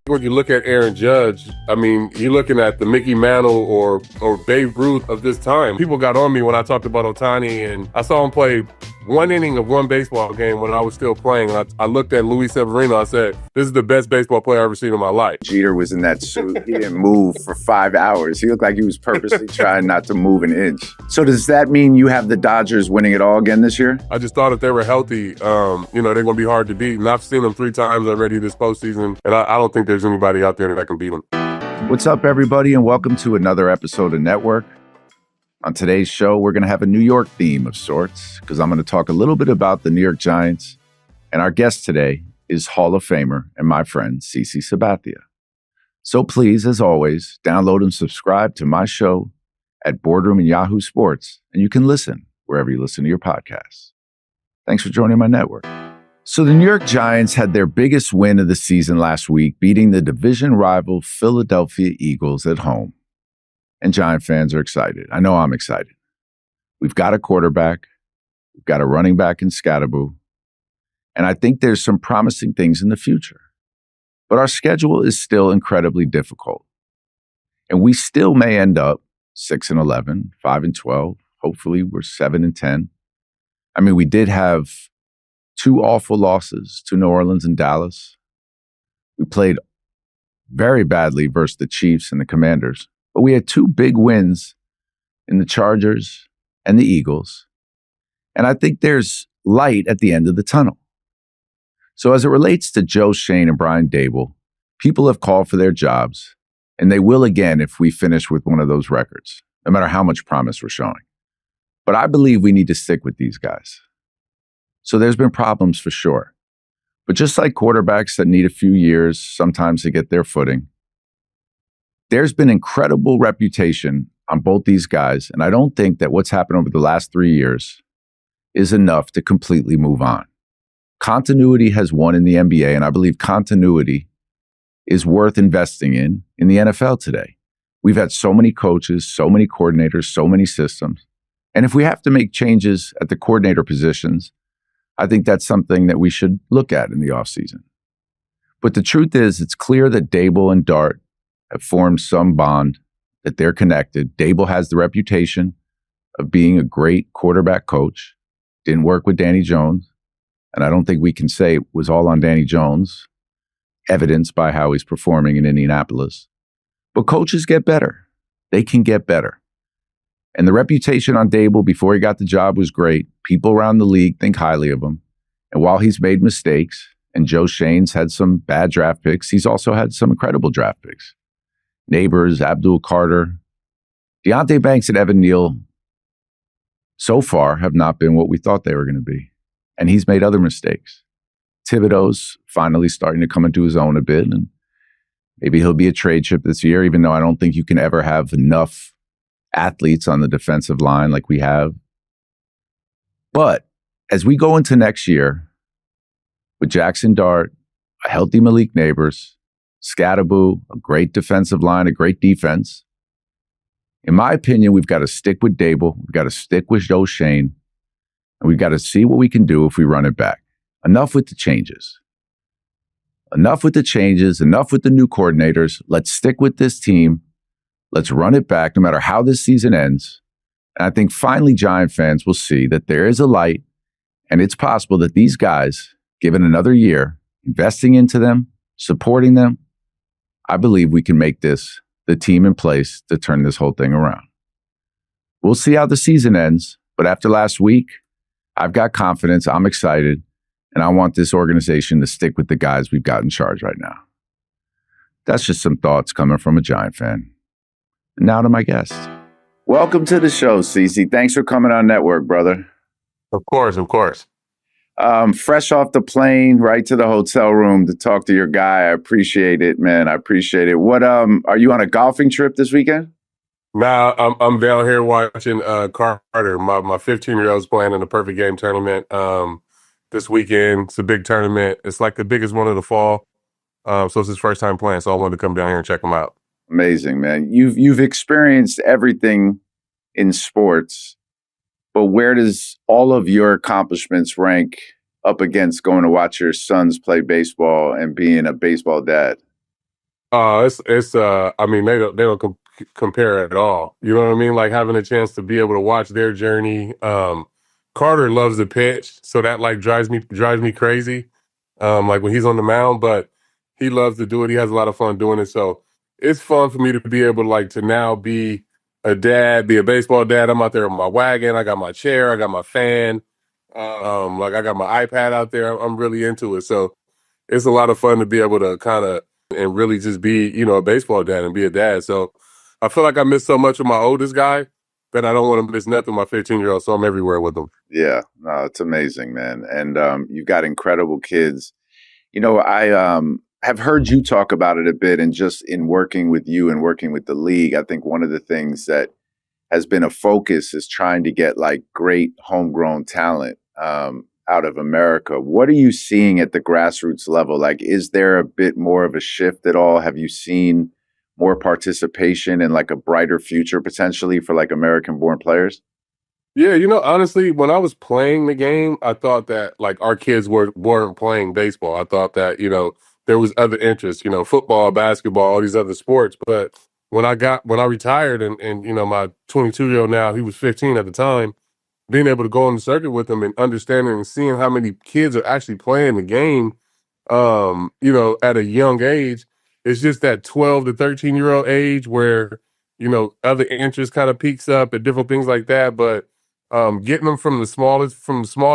When you look at Aaron Judge, I mean, you're looking at the Mickey Mantle or Babe Ruth of this time. People got on me when I talked about Ohtani, and I saw him play one inning of one baseball game when I was still playing. And I looked at Luis Severino. I said, this is the best baseball player I've ever seen in my life. Jeter was in that suit. He didn't move for 5 hours. He looked like he was purposely trying not to move an inch. So does that mean you have the Dodgers winning it all again this year? I just thought if they were healthy, they're going to be hard to beat. And I've seen them 3 times already this postseason, and I don't think there's anybody out there that can beat them. What's up, everybody, and welcome to another episode of Network. On today's show, we're going to have a New York theme of sorts, because I'm going to talk a little bit about the New York Giants. And our guest today is Hall of Famer and my friend, Cc Sabathia. So please, as always, download and subscribe to my show at Boardroom and Yahoo Sports, and you can listen wherever you listen to your podcasts. Thanks for joining my network. So the New York Giants had their biggest win of the season last week, beating the division rival Philadelphia Eagles at home. And Giant fans are excited. I know I'm excited. We've got a quarterback. We've got a running back in Scatterboo. And I think there's some promising things in the future. But our schedule is still incredibly difficult. And we still may end up 6-11, 5-12. Hopefully we're 7-10. I mean, we did have 2 awful losses to New Orleans and Dallas. We played very badly versus the Chiefs and the Commanders. But we had 2 big wins in the Chargers and the Eagles. And I think there's light at the end of the tunnel. So as it relates to Joe Schoen and Brian Daboll, people have called for their jobs, and they will again if we finish with one of those records, no matter how much promise we're showing. But I believe we need to stick with these guys. So there's been problems for sure. But just like quarterbacks that need a few years sometimes to get their footing, there's been incredible reputation on both these guys, and I don't think that what's happened over the last 3 years is enough to completely move on. Continuity has won in the NBA, and I believe continuity is worth investing in the NFL today. We've had so many coaches, so many coordinators, so many systems. And if we have to make changes at the coordinator positions, I think that's something that we should look at in the offseason. But the truth is, it's clear that Daboll and Dart have formed some bond, that they're connected. Daboll has the reputation of being a great quarterback coach. Didn't work with Danny Jones. And I don't think we can say it was all on Danny Jones, evidenced by how he's performing in Indianapolis. But coaches get better. They can get better. And the reputation on Daboll before he got the job was great. People around the league think highly of him. And while he's made mistakes, and Joe Schoen's had some bad draft picks, he's also had some incredible draft picks. Neighbors, Abdul Carter, Deontay Banks, and Evan Neal so far have not been what we thought they were going to be. And he's made other mistakes. Thibodeau's finally starting to come into his own a bit, and maybe he'll be a trade chip this year, even though I don't think you can ever have enough athletes on the defensive line like we have. But as we go into next year with Jackson Dart, a healthy Malik Neighbors, Scatterboo, a great defensive line, a great defense. In my opinion, we've got to stick with Daboll. We've got to stick with Joe Schoen. And we've got to see what we can do if we run it back. Enough with the changes. Enough with the changes. Enough with the new coordinators. Let's stick with this team. Let's run it back no matter how this season ends. And I think finally Giant fans will see that there is a light, and it's possible that these guys, given another year, investing into them, supporting them, I believe we can make this the team in place to turn this whole thing around. We'll see how the season ends, but after last week, I've got confidence, I'm excited, and I want this organization to stick with the guys we've got in charge right now. That's just some thoughts coming from a Giant fan. And now to my guest. Welcome to the show, Cc. Thanks for coming on Network, brother. Of course. Fresh off the plane, right to the hotel room to talk to your guy. I appreciate it, man. I appreciate it. What, are you on a golfing trip this weekend? Nah, I'm down here watching Carter. My 15-year-old's playing in the Perfect Game tournament this weekend. It's a big tournament. It's like the biggest one of the fall. So it's his first time playing, so I wanted to come down here and check him out. Amazing, man. You've experienced everything in sports. But where does all of your accomplishments rank up against going to watch your sons play baseball and being a baseball dad? I mean, they don't compare at all. You know what I mean? Like having a chance to be able to watch their journey. Carter loves the pitch, so that like drives me crazy. Like when he's on the mound, but he loves to do it. He has a lot of fun doing it. So it's fun for me to be able to like to now be a dad, be a baseball dad. I'm out there with my wagon. I got my chair. I got my fan. Like I got my iPad out there. I'm really into it. So it's a lot of fun to be able to kind of and really just be, a baseball dad and be a dad. So I feel like I miss so much of my oldest guy that I don't want to miss nothing with my 15-year-old. So I'm everywhere with him. Yeah, no, it's amazing, man. And you've got incredible kids. I have heard you talk about it a bit, and just in working with you and working with the league, I think one of the things that has been a focus is trying to get like great homegrown talent out of America. What are you seeing at the grassroots level? Like, is there a bit more of a shift at all? Have you seen more participation and like a brighter future potentially for like American-born players? Yeah, honestly, when I was playing the game, I thought that like our kids weren't playing baseball. I thought that, there was other interests, football, basketball, all these other sports. But when I retired and my 22-year-old now, he was 15 at the time, being able to go on the circuit with them and understanding and seeing how many kids are actually playing the game, at a young age, it's just that 12 to 13-year-old age where, other interest kind of peaks up and different things like that. But getting them from the small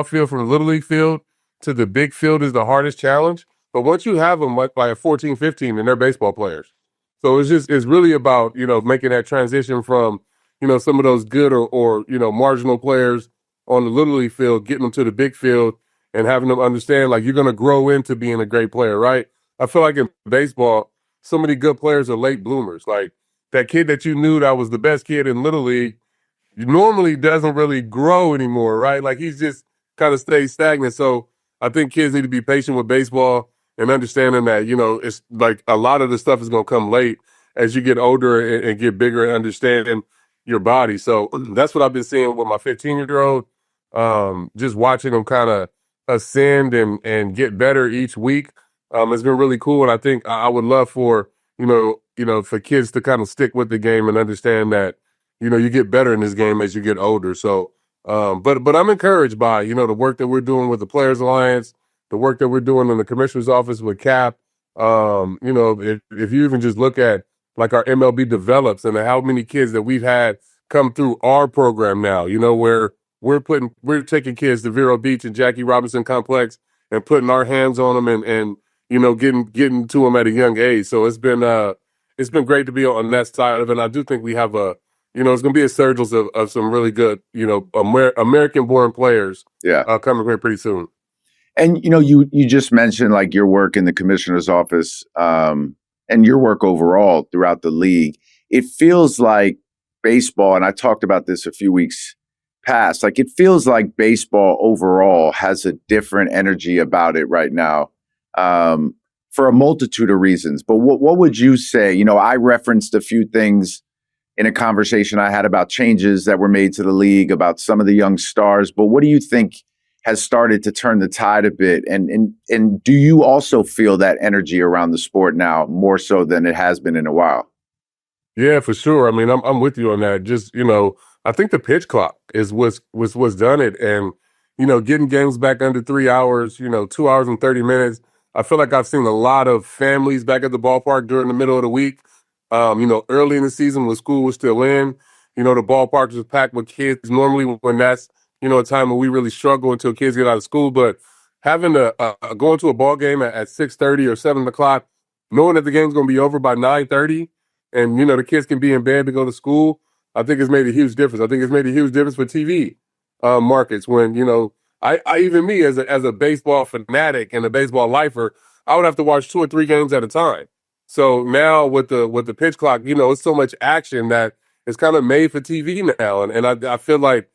field, from the little league field to the big field is the hardest challenge. But once you have them like by 14, 15, and they're baseball players. So it's really about, making that transition from, some of those good or marginal players on the little league field, getting them to the big field and having them understand like you're going to grow into being a great player, right? I feel like in baseball, so many good players are late bloomers. Like that kid that you knew that was the best kid in little league, normally doesn't really grow anymore, right? Like he's just kind of stays stagnant. So I think kids need to be patient with baseball and understanding that, it's like a lot of the stuff is going to come late as you get older and get bigger and understanding your body. So that's what I've been seeing with my 15-year-old, just watching him kind of ascend and get better each week. It's been really cool. And I think I would love for, for kids to kind of stick with the game and understand that, you get better in this game as you get older. So, but I'm encouraged by, the work that we're doing with the Players Alliance, the work that we're doing in the commissioner's office with Cap. If you even just look at like our MLB develops and how many kids that we've had come through our program now, where we're taking kids to Vero Beach and Jackie Robinson Complex and putting our hands on them and getting to them at a young age. So it's been great to be on that side of it. And I do think we have it's going to be a surge of some really good, American-born players coming here pretty soon. And, you just mentioned like your work in the commissioner's office and your work overall throughout the league. It feels like baseball, and I talked about this a few weeks past, like it feels like baseball overall has a different energy about it right now for a multitude of reasons. But what would you say? I referenced a few things in a conversation I had about changes that were made to the league, about some of the young stars. But what do you think has started to turn the tide a bit? And do you also feel that energy around the sport now more so than it has been in a while? Yeah, for sure. I mean, I'm with you on that. Just, I think the pitch clock is what's done it. And, getting games back under 3 hours, 2 hours and 30 minutes. I feel like I've seen a lot of families back at the ballpark during the middle of the week. Early in the season when school was still in, the ballpark was packed with kids. Normally when that's, a time when we really struggle until kids get out of school. But having to go into a ball game at 6:30 or 7 o'clock, knowing that the game's going to be over by 9:30 and, the kids can be in bed to go to school, I think it's made a huge difference. I think it's made a huge difference for TV markets when, I even me as a baseball fanatic and a baseball lifer, I would have to watch 2 or 3 games at a time. So now with the pitch clock, it's so much action that it's kind of made for TV now. And I feel like,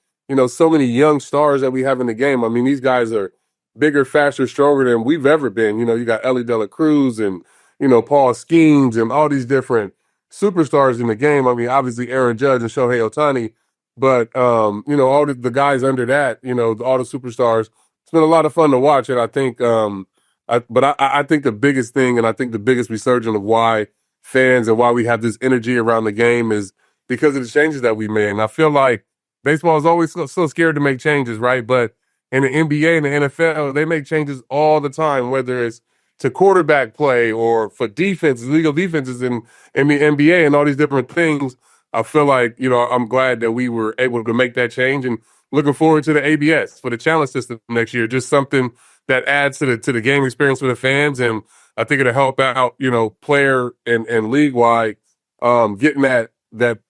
so many young stars that we have in the game. I mean, these guys are bigger, faster, stronger than we've ever been. You got Ellie De La Cruz and, Paul Skeens and all these different superstars in the game. I mean, obviously Aaron Judge and Shohei Ohtani, but, all the guys under that, all the superstars. It's been a lot of fun to watch. And I think, I think the biggest thing and I think the biggest resurgence of why fans and why we have this energy around the game is because of the changes that we made. And I feel like baseball is always so scared to make changes, right? But in the NBA and the NFL, they make changes all the time, whether it's to quarterback play or for defenses, legal defenses in the NBA and all these different things. I feel like, I'm glad that we were able to make that change and looking forward to the ABS for the challenge system next year. Just something that adds to the game experience for the fans. And I think it'll help out, player and league-wide getting that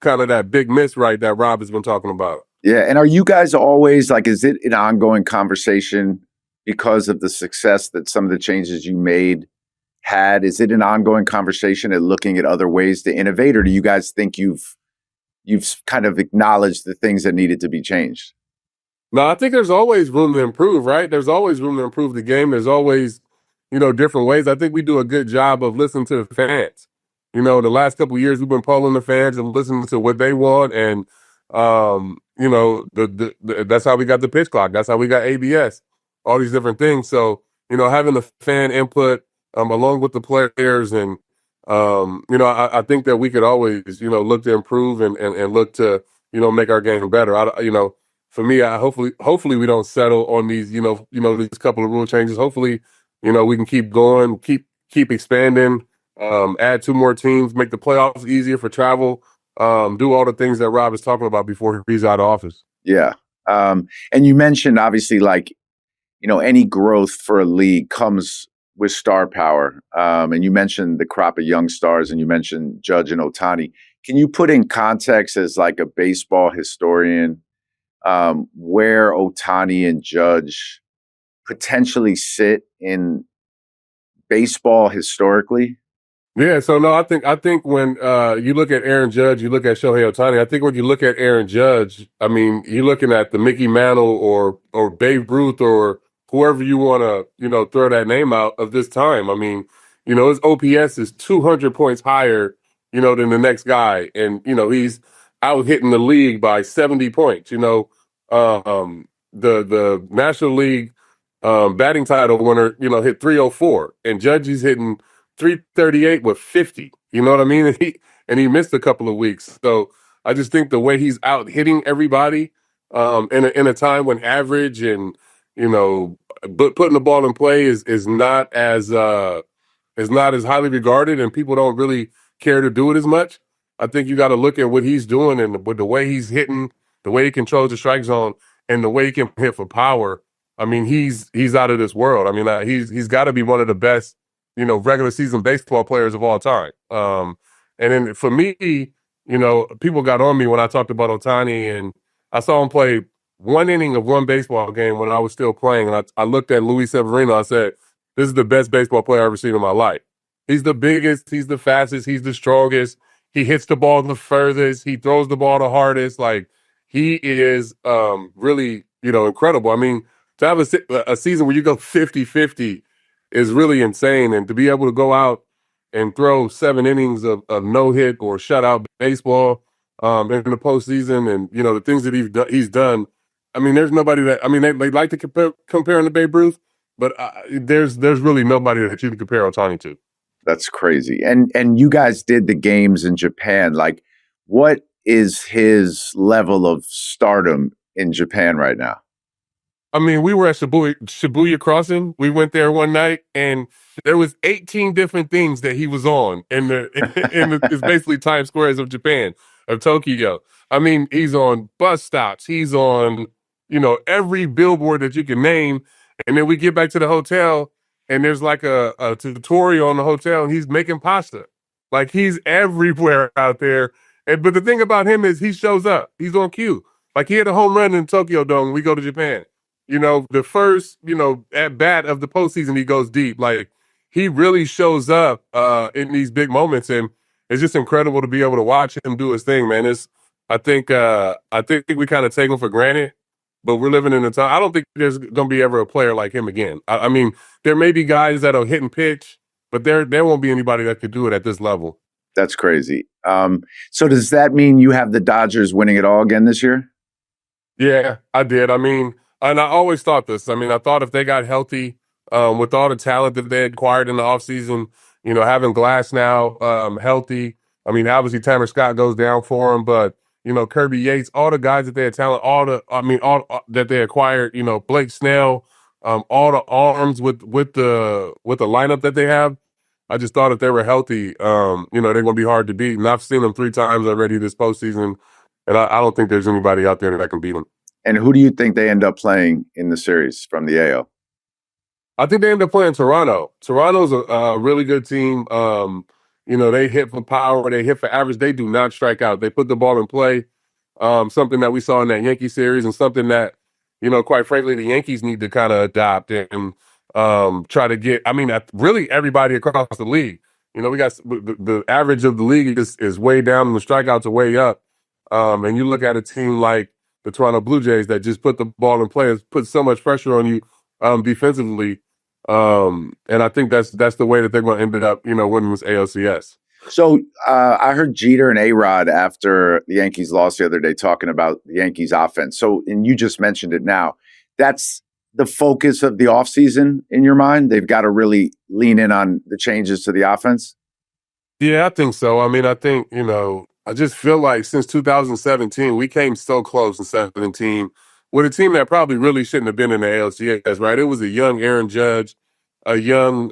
kind of that big miss right that Rob has been talking about. Yeah. And are you guys always like, is it an ongoing conversation because of the success that some of the changes you made had? Is it an ongoing conversation at looking at other ways to innovate, or do you guys think you've kind of acknowledged the things that needed to be changed? No, I think there's always room to improve, right? There's always room to improve the game. There's always, different ways. I think we do a good job of listening to the fans. The last couple of years we've been polling the fans and listening to what they want, and that's how we got the pitch clock. That's how we got ABS. All these different things. So, having the fan input along with the players and, I think that we could always, look to improve and look to, make our game better. For me, hopefully we don't settle on these, these couple of rule changes. Hopefully, we can keep going, keep expanding, add 2 more teams, make the playoffs easier for travel, do all the things that Rob is talking about before he's out of office. Yeah. And you mentioned obviously like, any growth for a league comes with star power. And you mentioned the crop of young stars and you mentioned Judge and Ohtani. Can you put in context as like a baseball historian, where Ohtani and Judge potentially sit in baseball historically? Yeah, so no, I think when you look at Aaron Judge, you look at Shohei Ohtani. I think when you look at Aaron Judge, I mean, you're looking at the Mickey Mantle or Babe Ruth or whoever you want to, throw that name out of this time. I mean, his OPS is 200 points higher, than the next guy, and he's out hitting the league by 70 points. The National League batting title winner, hit 304, and Judge is hitting 338 with 50. You know what I mean? And he missed a couple of weeks. So I just think the way he's out hitting everybody in a time when average and but putting the ball in play is not as highly regarded, and people don't really care to do it as much. I think you got to look at what he's doing and with the way he's hitting, the way he controls the strike zone, and the way he can hit for power. I mean, he's out of this world. I mean, he's got to be one of the best, regular season baseball players of all time. And then for me, people got on me when I talked about Ohtani, and I saw him play 1 inning of 1 baseball game when I was still playing. And I looked at Luis Severino. I said, this is the best baseball player I've ever seen in my life. He's the biggest. He's the fastest. He's the strongest. He hits the ball the furthest. He throws the ball the hardest. Like, he is really, incredible. I mean, to have a season where you go 50-50 is really insane. And to be able to go out and throw 7 innings of no-hit or shutout baseball in the postseason and, the things that he's done, I mean, there's nobody that, I mean, they like to compare him to Babe Ruth, but there's really nobody that you can compare Ohtani to. That's crazy. And you guys did the games in Japan. Like, what is his level of stardom in Japan right now? I mean, we were at Shibuya Crossing. We went there one night, and there was 18 different things that he was on it's basically Times Squares of Japan, of Tokyo. I mean, he's on bus stops. He's on, every billboard that you can name. And then we get back to the hotel, and there's like a tutorial on the hotel, and he's making pasta. Like, he's everywhere out there. But the thing about him is he shows up. He's on cue. Like, he had a home run in Tokyo Dome when we go to Japan. The first, at bat of the postseason, he goes deep. Like, he really shows up in these big moments, and it's just incredible to be able to watch him do his thing, man. I think we kind of take him for granted, but we're living in a time. I don't think there's going to be ever a player like him again. I mean, there may be guys that'll hit and pitch, but there won't be anybody that could do it at this level. That's crazy. So does that mean you have the Dodgers winning it all again this year? Yeah, I did. I mean, and I always thought this. I mean, I thought if they got healthy with all the talent that they acquired in the offseason, You know, having Glass now healthy. I mean, obviously Tanner Scott goes down for him, but you know, Kirby Yates, all the guys that they had talent, all that they acquired, you know, Blake Snell, all the arms with the lineup that they have. I just thought if they were healthy, you know, they're going to be hard to beat. And I've seen them 3 times already this postseason, and I don't think there's anybody out there that can beat them. And who do you think they end up playing in the series from the AL? I think they end up playing Toronto. Toronto's a really good team. You know, they hit for power, they hit for average. They do not strike out. They put the ball in play. Something that we saw in that Yankee series, and something that, you know, quite frankly, the Yankees need to kind of adopt and try to get. I mean, really everybody across the league. You know, we got the average of the league is way down, and the strikeouts are way up. And you look at a team like the Toronto Blue Jays that just put the ball in play, put so much pressure on you defensively. And I think that's the way that they're going to end up, you know, winning this ALCS. So I heard Jeter and A-Rod after the Yankees lost the other day talking about the Yankees offense. So, and you just mentioned it now. That's the focus of the offseason in your mind? They've got to really lean in on the changes to the offense? Yeah, I think so. I mean, I think, you know, I just feel like since 2017, we came so close in 17 with a team that probably really shouldn't have been in the ALCS, right? It was a young Aaron Judge, a young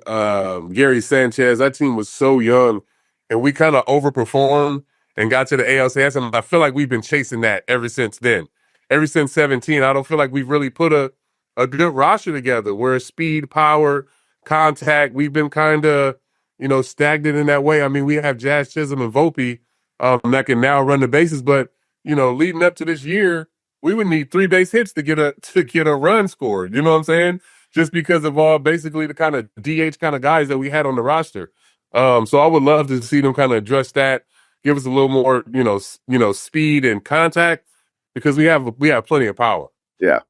Gary Sanchez. That team was so young, and we kind of overperformed and got to the ALCS, and I feel like we've been chasing that ever since then. Ever since 17, I don't feel like we've really put a good roster together where speed, power, contact, we've been kind of, you know, stagnant in that way. I mean, we have Jazz Chisholm and Volpe that can now run the bases, but, you know, leading up to this year, we would need 3 base hits to get a run scored. You know what I'm saying? Just because of all basically the kind of DH kind of guys that we had on the roster. So I would love to see them kind of address that, give us a little more, you know, speed and contact, because we have plenty of power. Yeah.